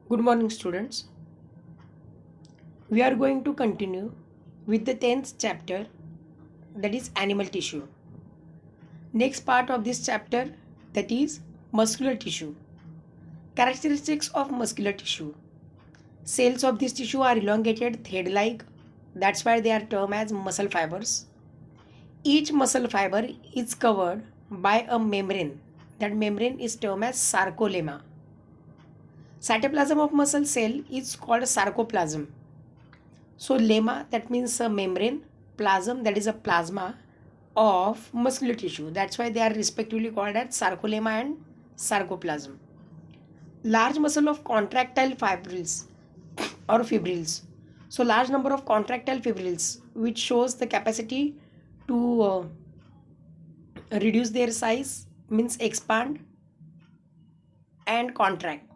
Good morning, students. We are going to continue with the 10th chapter, that is animal tissue. Next part of this chapter, that is muscular tissue. Characteristics of muscular tissue. Cells of this tissue are elongated, thread like, that's why they are termed as muscle fibers. Each muscle fiber is covered by a membrane. That membrane is termed as sarcolemma. Cytoplasm of muscle cell is called sarcoplasm. So lemma, that means a membrane, plasm, that is a plasma of muscular tissue. That's why they are respectively called as sarcolemma and sarcoplasm. Large muscle of contractile fibrils or fibrils. So large number of contractile fibrils, which shows the capacity to reduce their size, means expand and contract,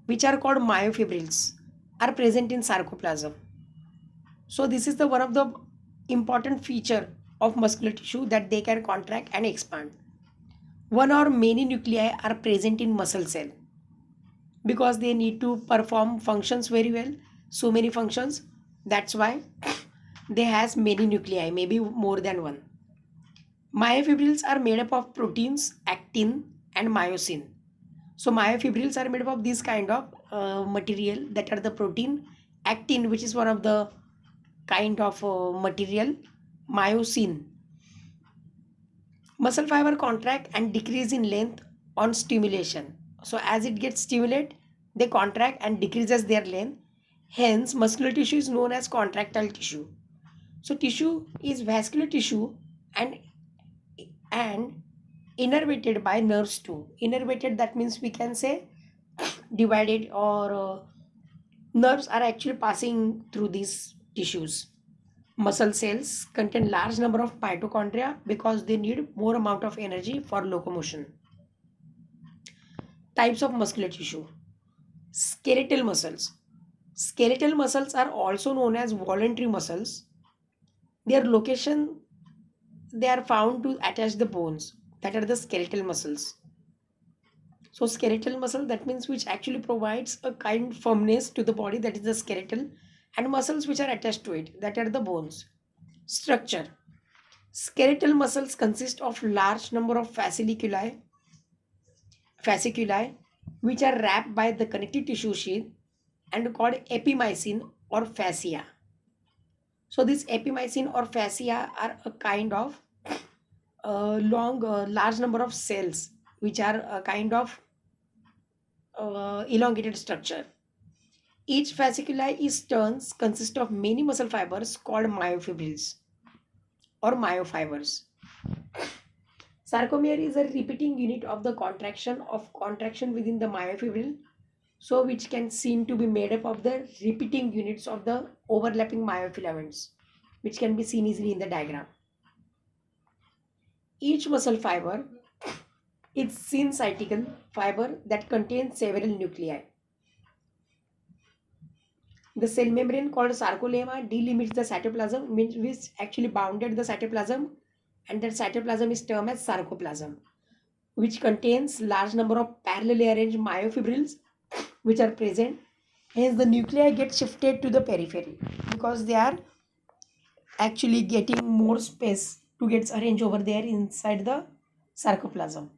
which are called myofibrils, are present in sarcoplasm. So this is the one of the important feature of muscular tissue, that they can contract and expand. One or many nuclei are present in muscle cell because they need to perform functions very well. So many functions. That's why they has many nuclei, maybe more than one. Myofibrils are made up of proteins, actin and myosin. So myofibrils are made up of this kind of material, that are the protein, actin, which is one of the kind of material, myosin. Muscle fiber contract and decrease in length on stimulation. So as it gets stimulated, they contract and decreases their length. Hence, muscular tissue is known as contractile tissue. So tissue is vascular tissue and and innervated by nerves too. Innervated, that means we can say divided, or nerves are actually passing through these tissues. Muscle cells contain large number of mitochondria because they need more amount of energy for locomotion. Types of muscular tissue. Skeletal muscles. Skeletal muscles are also known as voluntary muscles. Their location, they are found to attach the bones, that are the skeletal muscles. So skeletal muscle, that means which actually provides a kind firmness to the body, that is the skeletal, and muscles which are attached to it, that are the bones. Structure. Skeletal muscles consist of large number of fasciculi, which are wrapped by the connective tissue sheath and called epimysin or fascia. So this epimysin or fascia are a kind of large number of cells, which are a kind of elongated structure. Each fasciculi is turns consist of many muscle fibers called myofibrils or myofibers. Sarcomere is a repeating unit of the contraction within the myofibril, so which can seem to be made up of the repeating units of the overlapping myofilaments, which can be seen easily in the diagram. Each muscle fiber is syncytial fiber that contains several nuclei. The cell membrane called sarcolemma delimits the cytoplasm, which actually bounded the cytoplasm, and that cytoplasm is termed as sarcoplasm, which contains large number of parallelly arranged myofibrils which are present. Hence, the nuclei get shifted to the periphery because they are actually getting more space to get arranged over there inside the sarcoplasm.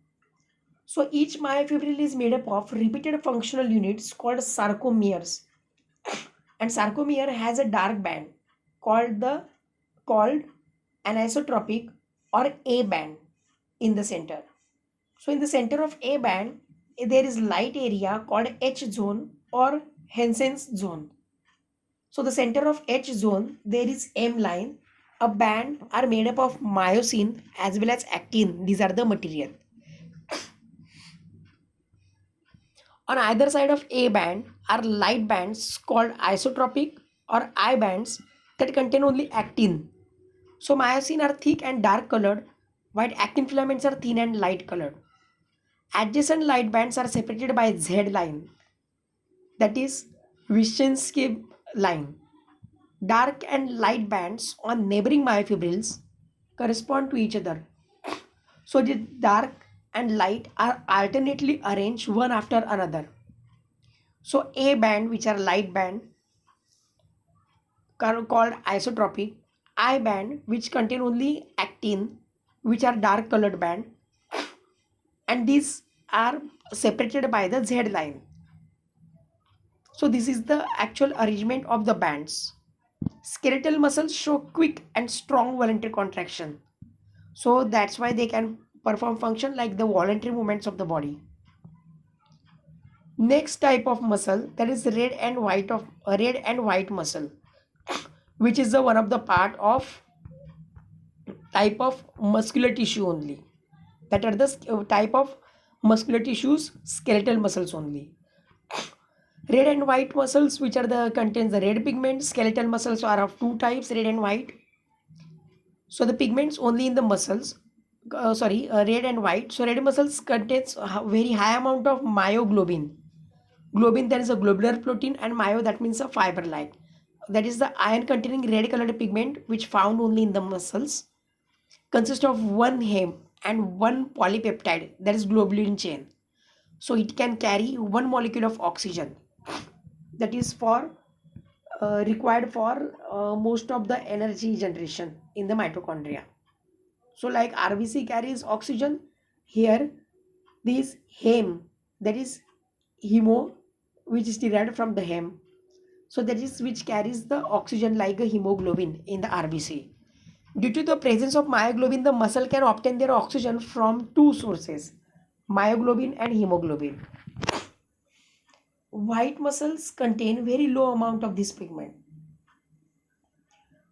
So each myofibril is made up of repeated functional units called sarcomeres, and sarcomere has a dark band called anisotropic or A band in the center. So in the center of A band, there is light area called H zone or Hansen's zone. So the center of H zone, there is M line. A band are made up of myosin as well as actin. These are the material. On either side of A band are light bands called isotropic or I bands that contain only actin. So myosin are thick and dark colored, while actin filaments are thin and light colored. Adjacent light bands are separated by Z line, that is Wyszynski line. Dark and light bands on neighboring myofibrils correspond to each other. So the dark and light are alternately arranged one after another. So A band, which are light band, called isotropic. I band, which contain only actin, which are dark colored band, and these are separated by the Z line. So this is the actual arrangement of the bands. Skeletal muscles show quick and strong voluntary contraction. So that's why they can perform function like the voluntary movements of the body. Next type of muscle, that is red and white muscle, which is the one of the part of type of muscular tissue only. That are the type of muscular tissues, skeletal muscles only. Red and white muscles, which are the contains the red pigment. Skeletal muscles are of two types, red and white. So the pigments only in the muscles, red and white. So red muscles contains a very high amount of myoglobin. Globin, that is a globular protein, and myo, that means a fiber like. That is the iron containing red colored pigment which found only in the muscles. Consists of one heme and one polypeptide, that is globulin chain. So it can carry one molecule of oxygen, that is for required for most of the energy generation in the mitochondria. So like RBC carries oxygen, here this heme, that is hemo, which is derived from the heme, so that is which carries the oxygen like a hemoglobin in the RBC. Due to the presence of myoglobin, the muscle can obtain their oxygen from two sources, myoglobin and hemoglobin. White muscles contain very low amount of this pigment.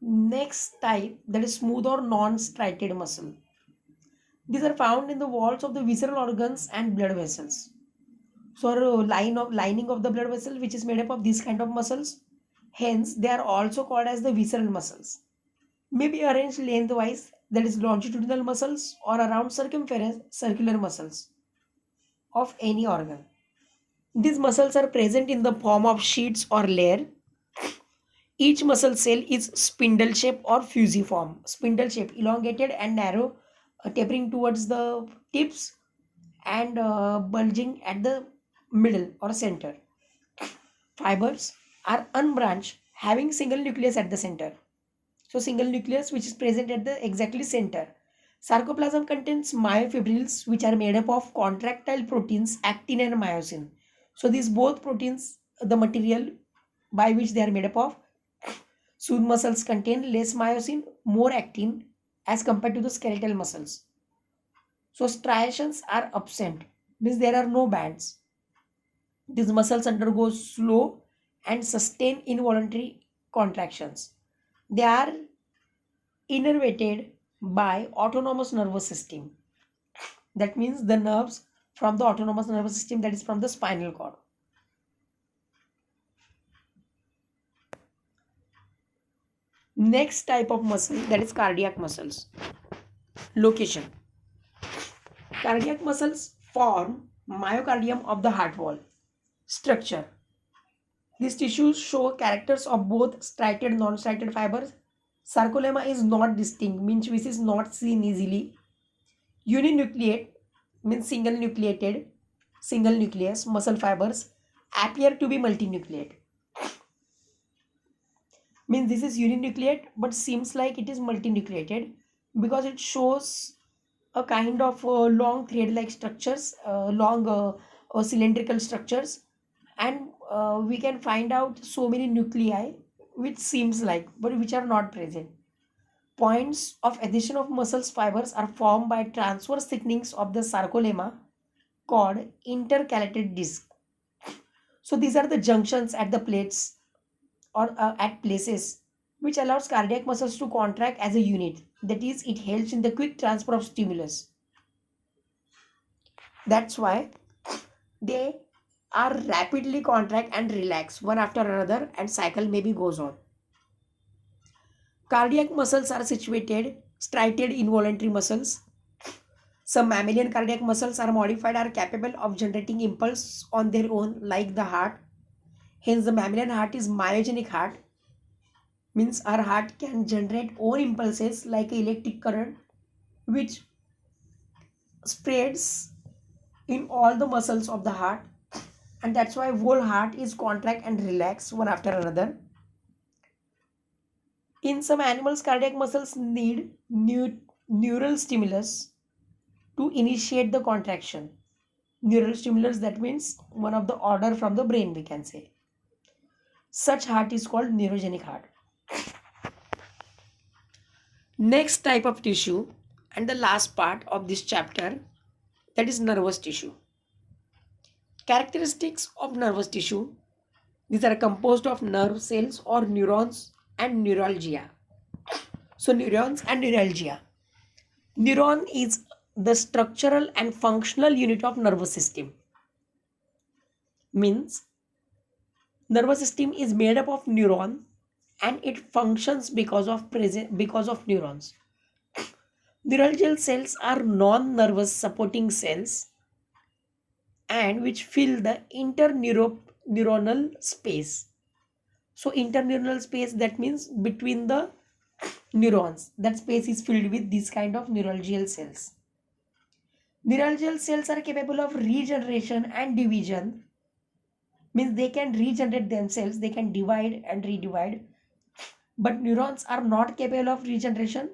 Next type, that is smooth or non-striated muscle. These are found in the walls of the visceral organs and blood vessels. So lining of the blood vessel, which is made up of this kind of muscles. Hence, they are also called as the visceral muscles. May be arranged lengthwise, that is longitudinal muscles, or around circumference, circular muscles of any organ. These muscles are present in the form of sheets or layer. Each muscle cell is spindle shape or fusiform. Spindle shape, elongated and narrow, tapering towards the tips and bulging at the middle or center. Fibers are unbranched, having single nucleus at the center. So single nucleus which is present at the exactly center. Sarcoplasm contains myofibrils, which are made up of contractile proteins, actin and myosin. So these both proteins, the material by which they are made up of. Smooth muscles contain less myosin, more actin as compared to the skeletal muscles. So striations are absent, means there are no bands. These muscles undergo slow and sustained involuntary contractions. They are innervated by autonomous nervous system. That means the nerves from the autonomous nervous system, that is from the spinal cord. Next type of muscle, that is cardiac muscles. Location. Cardiac muscles form myocardium of the heart wall. Structure. These tissues show characters of both striated and non-striated fibers. Sarcolemma is not distinct, means which is not seen easily. Uninucleate means single nucleus muscle fibers appear to be multinucleate. Means this is uninucleate but seems like it is multinucleated because it shows a kind of long thread like structures, long cylindrical structures, and we can find out so many nuclei which seems like but which are not present. Points of adhesion of muscles fibers are formed by transverse thickenings of the sarcolemma called intercalated disc. So these are the junctions at the plates or at places which allows cardiac muscles to contract as a unit. That is, it helps in the quick transfer of stimulus. That's why they are rapidly contract and relax one after another, and cycle maybe goes on. Cardiac muscles are situated striated involuntary muscles. Some mammalian cardiac muscles are modified, are capable of generating impulse on their own like the heart. Hence the mammalian heart is myogenic heart, means our heart can generate own impulses like electric current which spreads in all the muscles of the heart. and that's why whole heart is contract and relax one after another. In some animals, cardiac muscles need neural stimulus to initiate the contraction. Neural stimulus, that means one of the order from the brain, we can say. Such heart is called neurogenic heart. Next type of tissue and the last part of this chapter, that is nervous tissue. Characteristics of nervous tissue: these are composed of nerve cells or neurons and neuralgia. So neurons and neuralgia. Neuron is the structural and functional unit of nervous system. Means nervous system is made up of neuron and it functions because of neurons. Neuralgial cells are non-nervous supporting cells and which fill the interneuronal space. So interneuronal space, that means between the neurons, that space is filled with these kind of neuralgial cells. Neuralgial cells are capable of regeneration and division, means they can regenerate themselves, they can divide and redivide, but neurons are not capable of regeneration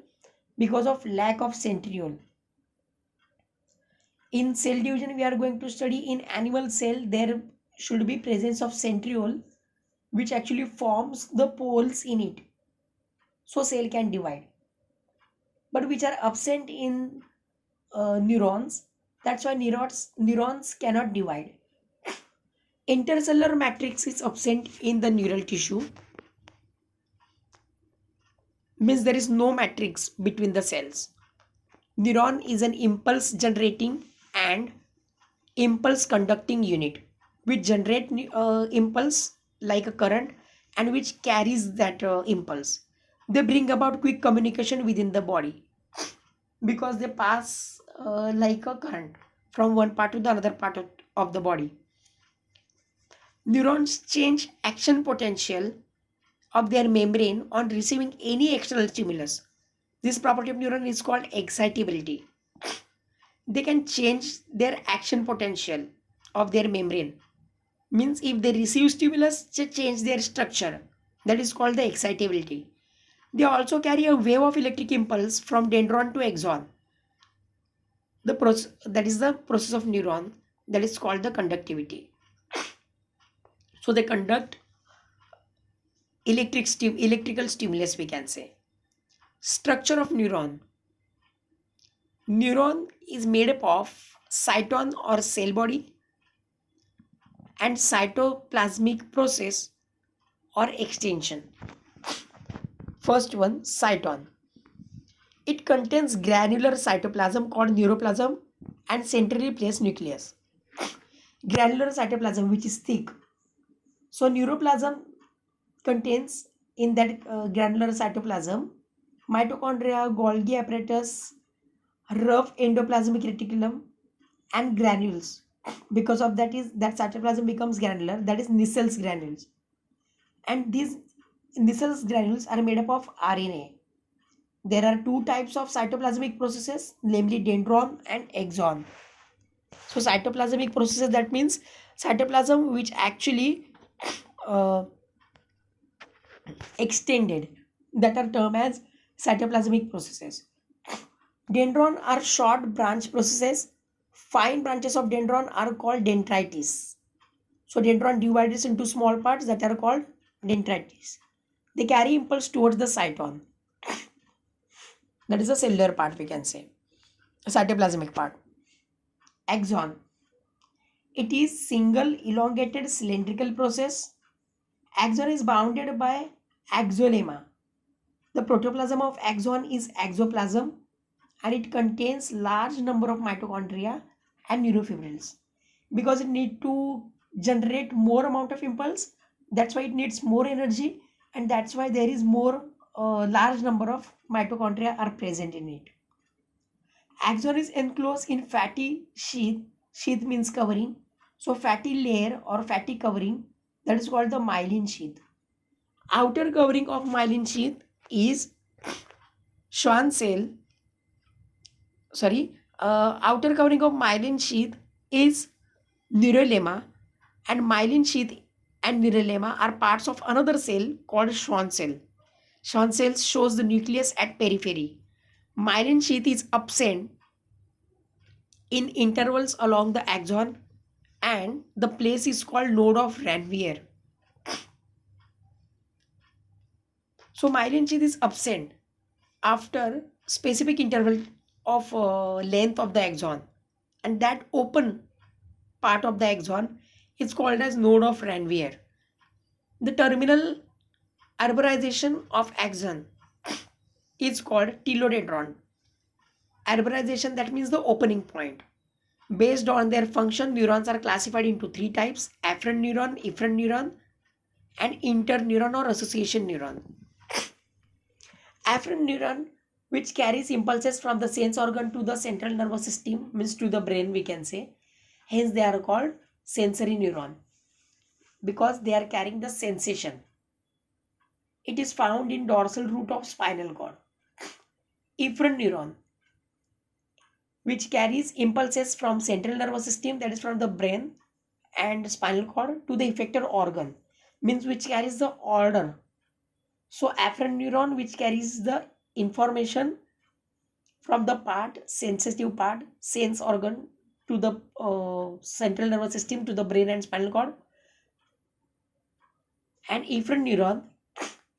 because of lack of centriole. In cell division, we are going to study in animal cell there should be presence of centriole which actually forms the poles in it, so cell can divide, but which are absent in neurons. That's why neurons cannot divide. Intercellular matrix is absent in the neural tissue, means there is no matrix between the cells. Neuron is an impulse generating and impulse conducting unit which generate impulse like a current and which carries that impulse. They bring about quick communication within the body because they pass like a current from one part to the another part of the body. Neurons change action potential of their membrane on receiving any external stimulus. This property of neuron is called excitability. They can change their action potential of their membrane. Means if they receive stimulus, they change their structure. That is called the excitability. They also carry a wave of electric impulse from dendron to axon. That is the process of neuron, that is called the conductivity. So they conduct electrical stimulus, we can say. Structure of neuron. Neuron is made up of cyton or cell body and cytoplasmic process or extension. First one, cyton. It contains granular cytoplasm called neuroplasm and centrally placed nucleus. Granular cytoplasm, which is thick. So neuroplasm contains in that granular cytoplasm mitochondria, Golgi apparatus, rough endoplasmic reticulum and granules. Because of that cytoplasm becomes granular, that is Nissel's granules. And these Nissel's granules are made up of RNA. There are two types of cytoplasmic processes, namely dendron and axon. So cytoplasmic processes, that means cytoplasm which actually extended, that are termed as cytoplasmic processes. Dendron are short branch processes. Fine branches of dendron are called dendrites. So dendron divides into small parts that are called dendrites. They carry impulse towards the cyton. That is the cellular part, we can say. Cytoplasmic part. Axon. It is single elongated cylindrical process. Axon is bounded by axolemma. The protoplasm of axon is axoplasm and it contains large number of mitochondria and neurofibrils. Because it needs to generate more amount of impulse, that's why it needs more energy, and that's why there is more large number of mitochondria are present in it. Axon is enclosed in fatty sheath. Sheath means covering. So fatty layer or fatty covering, that is called the myelin sheath. Outer covering of myelin sheath is Schwann cell. Outer covering of myelin sheath is neurolemma And myelin sheath and neurulema are parts of another cell called Schwann cell. Schwann cell shows the nucleus at periphery. Myelin sheath is absent in intervals along the axon, and the place is called node of Ranvier. So myelin sheath is absent after specific interval of length of the axon, and that open part of the axon is called as node of Ranvier. The terminal arborization of axon is called telodendron. Arborization, that means the opening point. Based on their function, neurons are classified into three types: afferent neuron, efferent neuron, and interneuron or association neuron. Afferent neuron, which carries impulses from the sense organ to the central nervous system, means to the brain, we can say. Hence, they are called sensory neuron because they are carrying the sensation. It is found in dorsal root of spinal cord. Efferent neuron, which carries impulses from central nervous system, that is from the brain and spinal cord, to the effector organ, means which carries the order. So afferent neuron, which carries the information from the part, sensitive part, sense organ, to the central nervous system, to the brain and spinal cord. And efferent neuron,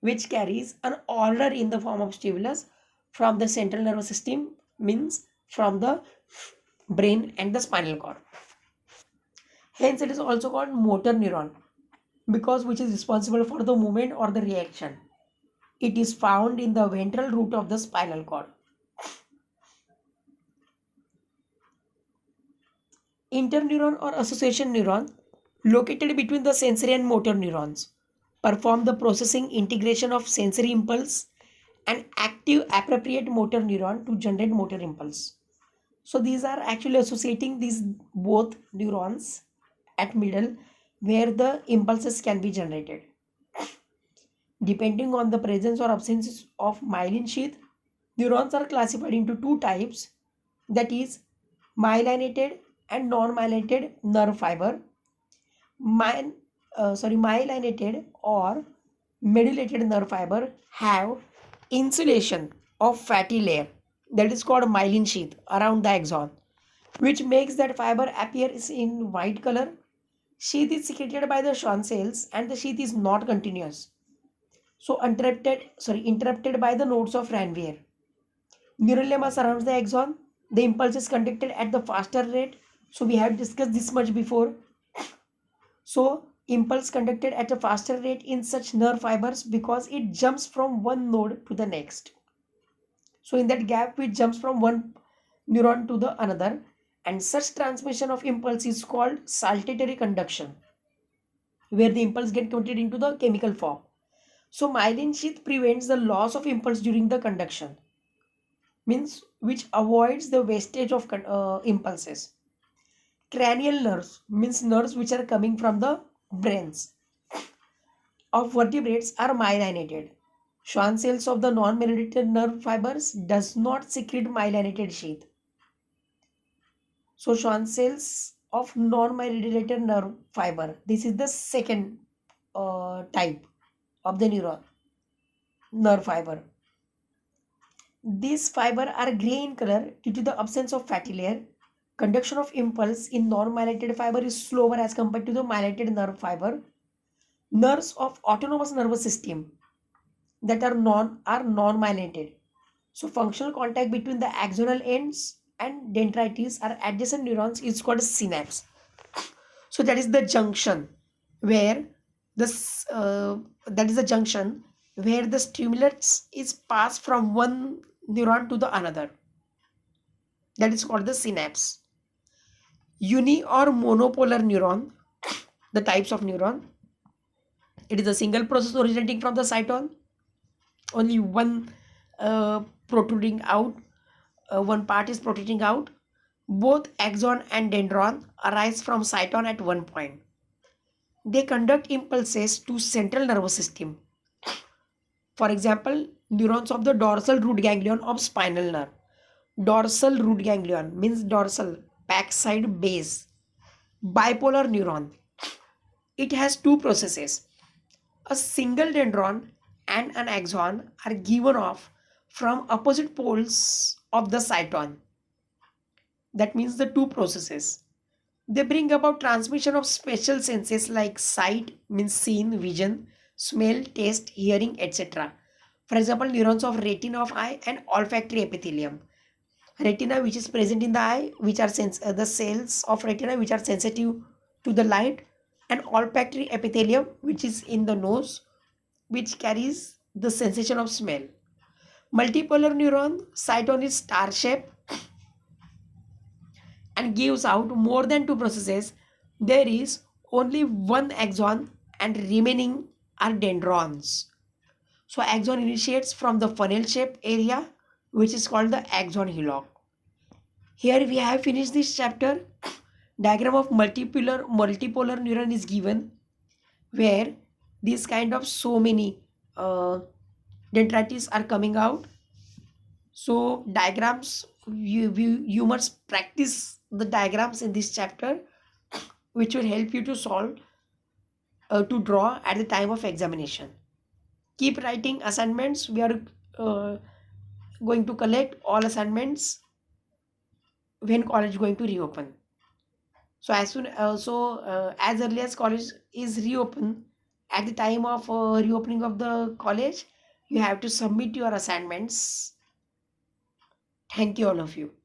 which carries an order in the form of stimulus from the central nervous system, means from the brain and the spinal cord. Hence, it is also called motor neuron because which is responsible for the movement or the reaction. It is found in the ventral root of the spinal cord. Interneuron or association neuron, located between the sensory and motor neurons, perform the processing integration of sensory impulse and active appropriate motor neuron to generate motor impulse. So these are actually associating these both neurons at middle where the impulses can be generated. Depending on the presence or absence of myelin sheath, neurons are classified into two types, that is myelinated and non-myelinated nerve fiber. Myelinated or medullated nerve fiber have insulation of fatty layer, that is called myelin sheath, around the axon, which makes that fiber appear in white color. Sheath is secreted by the Schwann cells and the sheath is not continuous. So interrupted by the nodes of Ranvier. Neural lemma surrounds the axon. The impulse is conducted at the faster rate. So we have discussed this much before. So impulse conducted at a faster rate in such nerve fibers because it jumps from one node to the next. So in that gap, it jumps from one neuron to the another, and such transmission of impulse is called saltatory conduction, where the impulse get converted into the chemical form. So myelin sheath prevents the loss of impulse during the conduction, means which avoids the wastage of impulses. Cranial nerves, means nerves which are coming from the brains of vertebrates, are myelinated. Schwann cells of the non-myelinated nerve fibers does not secrete myelinated sheath. So Schwann cells of non-myelinated nerve fiber, this is the second type of the nerve fiber. These fiber are gray in color due to the absence of fatty layer. Conduction of impulse in non-myelinated fiber is slower as compared to the myelinated nerve fiber. Nerves of autonomous nervous system that are non-myelinated. So functional contact between the axonal ends and dendrites are adjacent neurons is called synapse. So that is the junction where the stimulus is passed from one neuron to the another. That is called the synapse. Uni or monopolar neuron, the types of neuron. It is a single process originating from the cyton. Only one protruding out. One part is protruding out. Both axon and dendron arise from cyton at one point. They conduct impulses to central nervous system. For example, neurons of the dorsal root ganglion of spinal nerve. Dorsal root ganglion means dorsal, backside base. Bipolar neuron. it has two processes. A single dendron and an axon are given off from opposite poles of the cyton. That means the two processes. They bring about transmission of special senses like sight, means seen, vision, smell, taste, hearing, etc. For example, neurons of retina of eye and olfactory epithelium. Retina, which is present in the eye, which are the cells of retina which are sensitive to the light, and olfactory epithelium, which is in the nose, which carries the sensation of smell. Multipolar neuron, cyton is star shape and gives out more than two processes. There is only one axon and remaining are dendrons. So axon initiates from the funnel shape area, which is called the axon hillock. Here we have finished this chapter. Diagram of multipolar neuron is given, where these kind of so many dendrites are coming out. So diagrams, you must practice the diagrams in this chapter, which will help you to solve, to draw at the time of examination. Keep writing assignments. We are uh, going to collect all assignments when college going to reopen. So as early as college is reopen, at the time of reopening of the college, you have to submit your assignments. Thank you all of you.